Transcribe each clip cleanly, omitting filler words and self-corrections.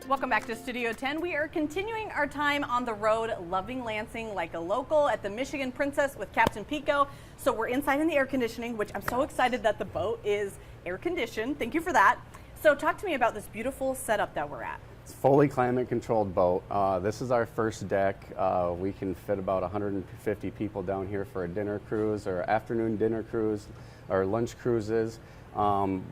Welcome back to Studio 10. We are continuing our time on the road, loving Lansing like a local at the Michigan Princess with Captain Pico. So we're inside in the air conditioning, which I'm so excited that the boat is air conditioned. Thank you for that. So talk to me about this beautiful setup that we're at. It's a fully climate controlled boat. This is our first deck. We can fit about 150 people down here for a dinner cruise or afternoon dinner cruise or lunch cruises.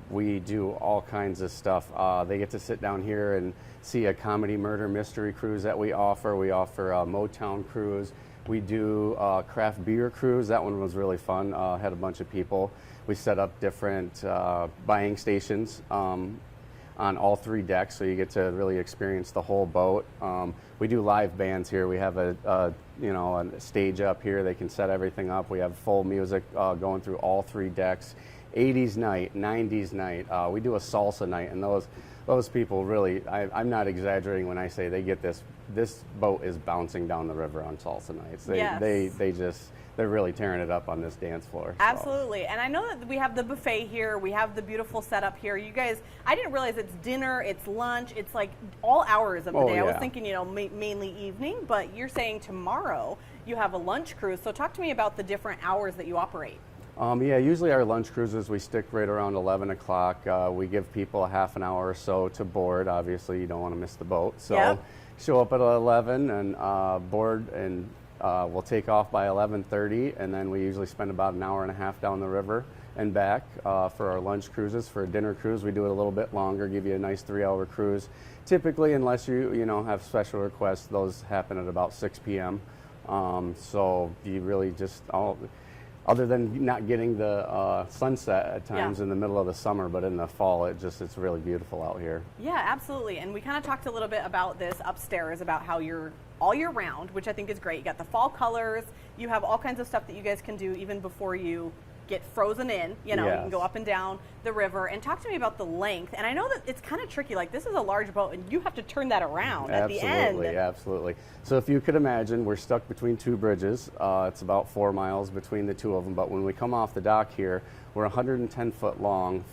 We do all kinds of stuff. They get to sit down here and see a comedy murder mystery cruise that we offer. We offer a Motown cruise. We do a craft beer cruise. That one was really fun. Had a bunch of people. We set up different buying stations on all three decks, so you get to really experience the whole boat. We do live bands here. We have a stage up here. They can set everything up. We have full music going through all three decks. 80s night, 90s night. We do a salsa night, and those people really, I'm not exaggerating when I say they get this. This boat is bouncing down the river on salsa nights. They're really tearing it up on this dance floor. So. Absolutely. And I know that we have the buffet here. We have the beautiful setup here. You guys, I didn't realize it's dinner, it's lunch, it's like all hours of the day. Yeah. I was thinking, mainly evening, but you're saying tomorrow you have a lunch cruise. So talk to me about the different hours that you operate. Usually our lunch cruises, we stick right around 11 o'clock. We give people a half an hour or so to board. Obviously, you don't want to miss the boat. So yep. Show up at 11 and board, and we'll take off by 11:30, and then we usually spend about an hour and a half down the river and back for our lunch cruises. For a dinner cruise, we do it a little bit longer, give you a nice 3-hour cruise. Typically, unless you have special requests, those happen at about 6 p.m. So you really just other than not getting the sunset at times in the middle of the summer, but in the fall, it's really beautiful out here. Yeah, absolutely. And we kind of talked a little bit about this upstairs, about how you're all year round, which I think is great. You got the fall colors. You have all kinds of stuff that you guys can do even before you get frozen in. You can go up and down the river. And talk to me about the length. And I know that it's kind of tricky. Like, this is a large boat, and you have to turn that around at the end. Absolutely. So if you could imagine, we're stuck between two bridges. It's about 4 miles between the two of them. But when we come off the dock here, we're 110 foot long,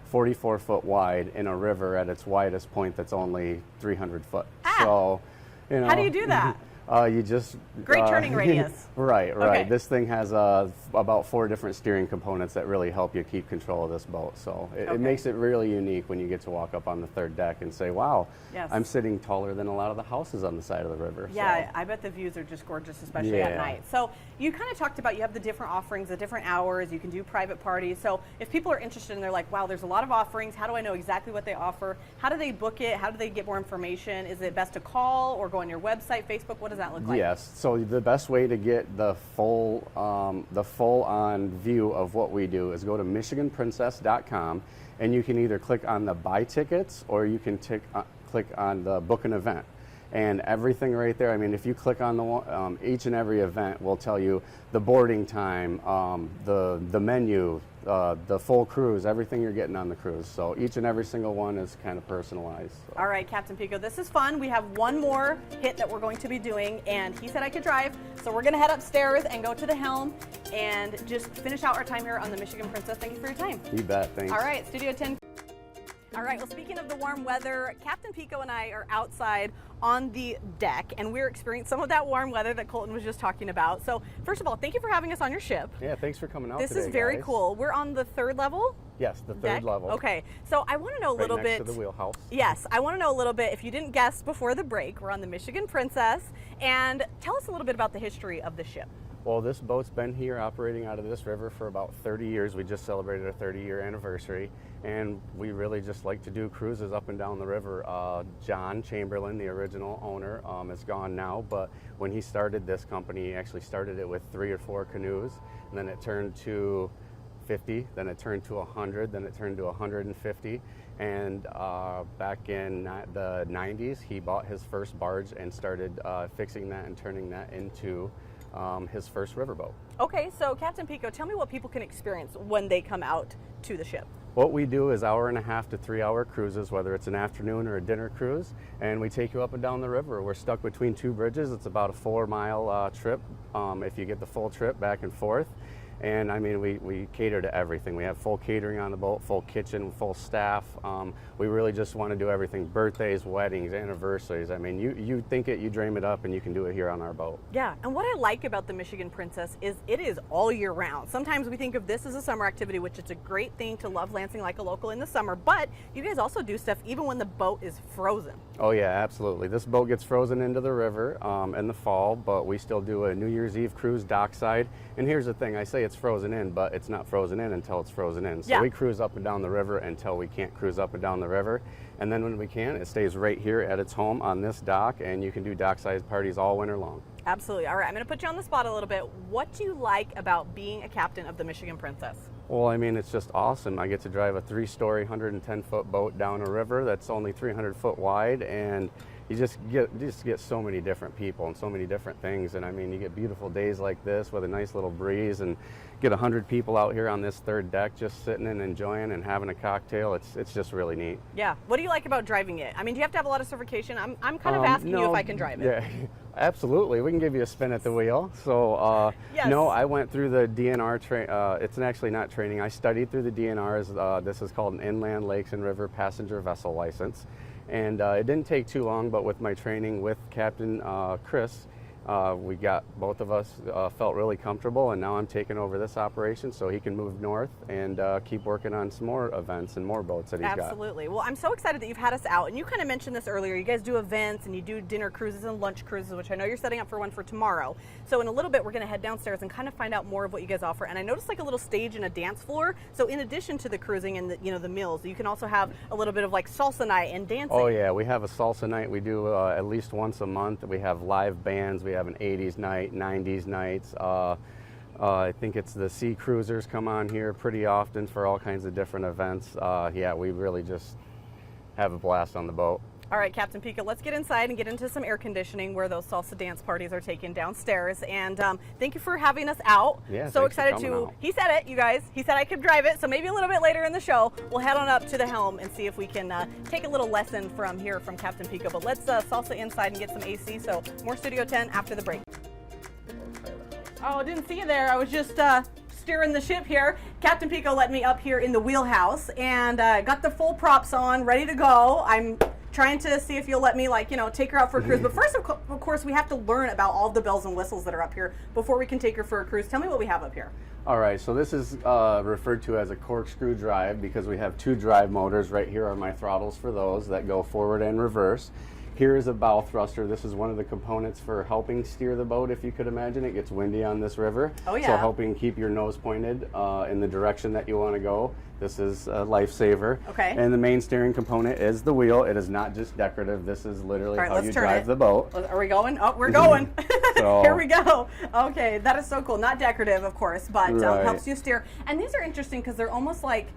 44 foot wide in a river at its widest point that's only 300 foot. So, how do you do that? You just great turning radius. Right. Okay. This thing has about 4 different steering components that really help you keep control of this boat. So it makes it really unique when you get to walk up on the third deck and say, "Wow, I'm sitting taller than a lot of the houses on the side of the river." Yeah, so. I bet the views are just gorgeous, especially at night. So you kind of talked about you have the different offerings, the different hours. You can do private parties. So if people are interested and they're like, "Wow, there's a lot of offerings. How do I know exactly what they offer? How do they book it? How do they get more information? Is it best to call or go on your website, Facebook? What does that look like?" Yes. So the best way to get the full-on view of what we do is go to MichiganPrincess.com, and you can either click on the buy tickets or you can click on the book an event. And everything right there, I mean, if you click on the one, each and every event will tell you the boarding time, the menu, the full cruise, everything you're getting on the cruise. So each and every single one is kind of personalized. So. All right, Captain Pico, this is fun. We have one more hit that we're going to be doing, and he said I could drive. So we're going to head upstairs and go to the helm and just finish out our time here on the Michigan Princess. Thank you for your time. You bet. Thanks. All right, Studio 10. All right, well, speaking of the warm weather, Captain Pico and I are outside on the deck, and we're experiencing some of that warm weather that Colton was just talking about. So, first of all, thank you for having us on your ship. Yeah, thanks for coming out This today, is very guys. cool. We're on the third level? Yes, the deck? third level. Okay, so I want to know a little next bit. to the wheelhouse. Yes, I want to know a little bit. If you didn't guess before the break, we're on the Michigan Princess, and tell us a little bit about the history of the ship. Well, this boat's been here operating out of this river for about 30 years. We just celebrated our 30-year anniversary, and we really just like to do cruises up and down the river. John Chamberlain, the original owner, is gone now, but when he started this company, he actually started it with 3 or 4 canoes, and then it turned to 50, then it turned to 100, then it turned to 150, and back in the 90s, he bought his first barge and started fixing that and turning that into his first riverboat. Okay, so Captain Pico, tell me what people can experience when they come out to the ship. What we do is 1.5 to 3 hour cruises, whether it's an afternoon or a dinner cruise, and we take you up and down the river. We're stuck between 2 bridges. It's about a 4 mile trip if you get the full trip back and forth. And I mean, we cater to everything. We have full catering on the boat, full kitchen, full staff. We really just want to do everything: birthdays, weddings, anniversaries. I mean, you think it, you dream it up, and you can do it here on our boat. Yeah, and what I like about the Michigan Princess is it is all year round. Sometimes we think of this as a summer activity, which is a great thing to love Lansing like a local in the summer, but you guys also do stuff even when the boat is frozen. Oh yeah, absolutely. This boat gets frozen into the river in the fall, but we still do a New Year's Eve cruise dockside. And here's the thing, I say it's frozen in, but it's not frozen in until it's frozen in. So we cruise up and down the river until we can't cruise up and down the river. And then when we can, it stays right here at its home on this dock, and you can do dockside parties all winter long. Absolutely. All right, I'm going to put you on the spot a little bit. What do you like about being a captain of the Michigan Princess? Well, I mean, it's just awesome. I get to drive a 3-story, 110-foot boat down a river that's only 300 foot wide, and you just get so many different people and so many different things. And I mean, you get beautiful days like this with a nice little breeze, and get 100 people out here on this third deck just sitting and enjoying and having a cocktail. It's just really neat. Yeah. What do you like about driving it? I mean, do you have to have a lot of certification? I'm kind of asking you if I can drive it. Yeah, absolutely. We can give you a spin at the wheel. So, yes. No, I went through the DNR it's actually not training. I studied through the DNRs. This is called an Inland Lakes and River Passenger Vessel License. And it didn't take too long, but with my training with Captain Chris, we got, both of us felt really comfortable, and now I'm taking over this operation so he can move north and keep working on some more events and more boats that he's got. Absolutely. Well, I'm so excited that you've had us out, and you kind of mentioned this earlier. You guys do events and you do dinner cruises and lunch cruises, which I know you're setting up for one for tomorrow. So in a little bit, we're going to head downstairs and kind of find out more of what you guys offer. And I noticed like a little stage and a dance floor. So in addition to the cruising and the meals, you can also have a little bit of like salsa night and dancing. Oh yeah, we have a salsa night. We do at least once a month. We have live bands. We have an 80s night, 90s nights. I think it's the Sea Cruisers come on here pretty often for all kinds of different events. Yeah, we really just have a blast on the boat. All right, Captain Pica, let's get inside and get into some air conditioning where those salsa dance parties are taken downstairs. And thank you for having us out. Yeah, so excited to. He said it, you guys. He said I could drive it. So maybe a little bit later in the show, we'll head on up to the helm and see if we can take a little lesson from here from Captain Pica. But let's salsa inside and get some AC. So more Studio 10 after the break. Oh, didn't see you there. I was just steering the ship here. Captain Pico let me up here in the wheelhouse and got the full props on, ready to go. I'm trying to see if you'll let me, take her out for a cruise. But first, of course, we have to learn about all the bells and whistles that are up here before we can take her for a cruise. Tell me what we have up here. All right, so this is referred to as a corkscrew drive because we have 2 drive motors. Right here are my throttles for those that go forward and reverse. Here is a bow thruster. This is one of the components for helping steer the boat, if you could imagine. It gets windy on this river. Oh, yeah. So helping keep your nose pointed in the direction that you want to go. This is a lifesaver. Okay. And the main steering component is the wheel. It is not just decorative. This is literally how you drive the boat. Are we going? Oh, we're going. So, here we go. Okay, that is so cool. Not decorative, of course, but right. Helps you steer. And these are interesting because they're almost like,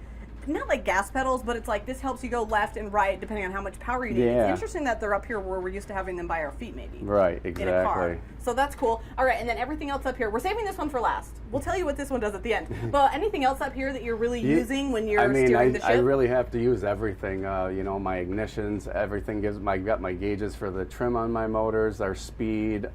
not like gas pedals, but it's like this helps you go left and right depending on how much power you need. Yeah. It's interesting that they're up here where we're used to having them by our feet, maybe. Right, exactly. In a car. So that's cool. All right, and then everything else up here, we're saving this one for last. We'll tell you what this one does at the end. But anything else up here that you're really using when you're steering the ship? I really have to use everything. My ignitions, everything got my gauges for the trim on my motors, our speed,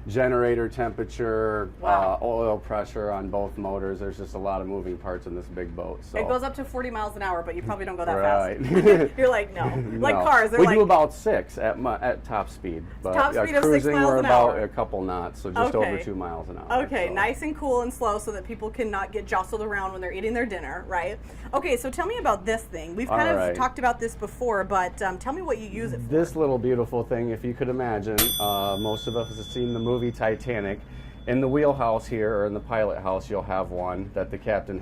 generator temperature, wow. Oil pressure on both motors. There's just a lot of moving parts in this big boat. So. It goes up to 40 miles an hour, but you probably don't go that right. fast. You're like, no. Like cars. We do about 6 at top speed. But top speed of 6 cruising, miles we're an about hour. A couple knots, so just over 2 miles an hour. Okay, so. Nice and cool and slow so that people cannot get jostled around when they're eating their dinner, right? Okay, so tell me about this thing. We've kind of talked about this before, but tell me what you use it for. This little beautiful thing, if you could imagine, most of us have seen the movie Titanic. In the wheelhouse here, or in the pilot house, you'll have one that the captain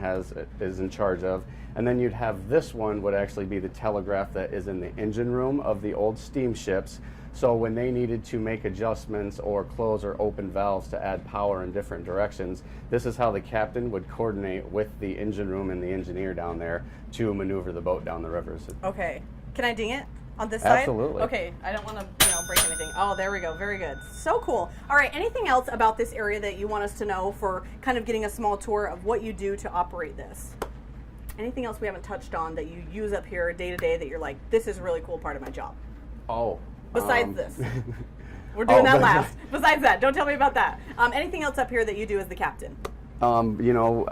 is in charge of. And then you'd have this one would actually be the telegraph that is in the engine room of the old steamships. So when they needed to make adjustments or close or open valves to add power in different directions, this is how the captain would coordinate with the engine room and the engineer down there to maneuver the boat down the rivers. Okay. Can I ding it? On this side? Absolutely. Okay, I don't want to break anything. Oh, there we go. Very good. So cool. All right, anything else about this area that you want us to know for kind of getting a small tour of what you do to operate this? Anything else we haven't touched on that you use up here day to day that you're like, this is a really cool part of my job? Oh. Besides this. We're doing that last. Besides that, don't tell me about that. Anything else up here that you do as the captain? You know,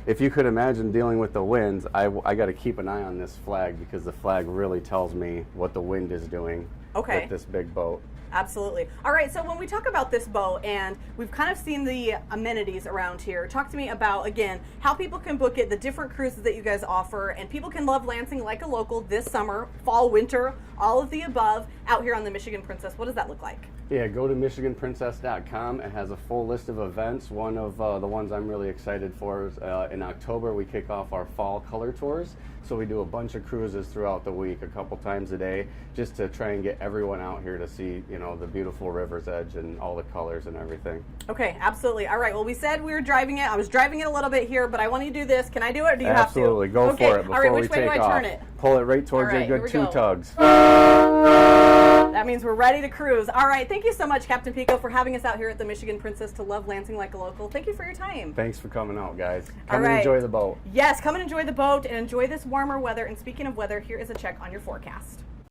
if you could imagine dealing with the winds, I got to keep an eye on this flag because the flag really tells me what the wind is doing with this big boat. Absolutely. All right, so when we talk about this boat, and we've kind of seen the amenities around here, talk to me about, again, how people can book it, the different cruises that you guys offer, and people can love Lansing like a local this summer, fall, winter, all of the above, out here on the Michigan Princess. What does that look like? Yeah, go to MichiganPrincess.com. It has a full list of events. One of the ones I'm really excited for is in October, we kick off our fall color tours. So we do a bunch of cruises throughout the week, a couple times a day, just to try and get everyone out here to see, you know, the beautiful river's edge and all the colors and everything. Okay, absolutely. All right, well, we said we were driving it. I was driving it a little bit here, but I want you to do this. Can I do it, or do you Absolutely. have to? Go for it before all right, we which way take do I off. turn it? Pull it right towards All right, you, here we good two go. tugs. That means we're ready to cruise. All right, thank you so much, Captain Pico, for having us out here at the Michigan Princess to love Lansing like a local. Thank you for your time. Thanks for coming out, guys. All Come right. and enjoy the boat. Yes, come and enjoy the boat and enjoy this warmer weather. And speaking of weather, here is a check on your forecast.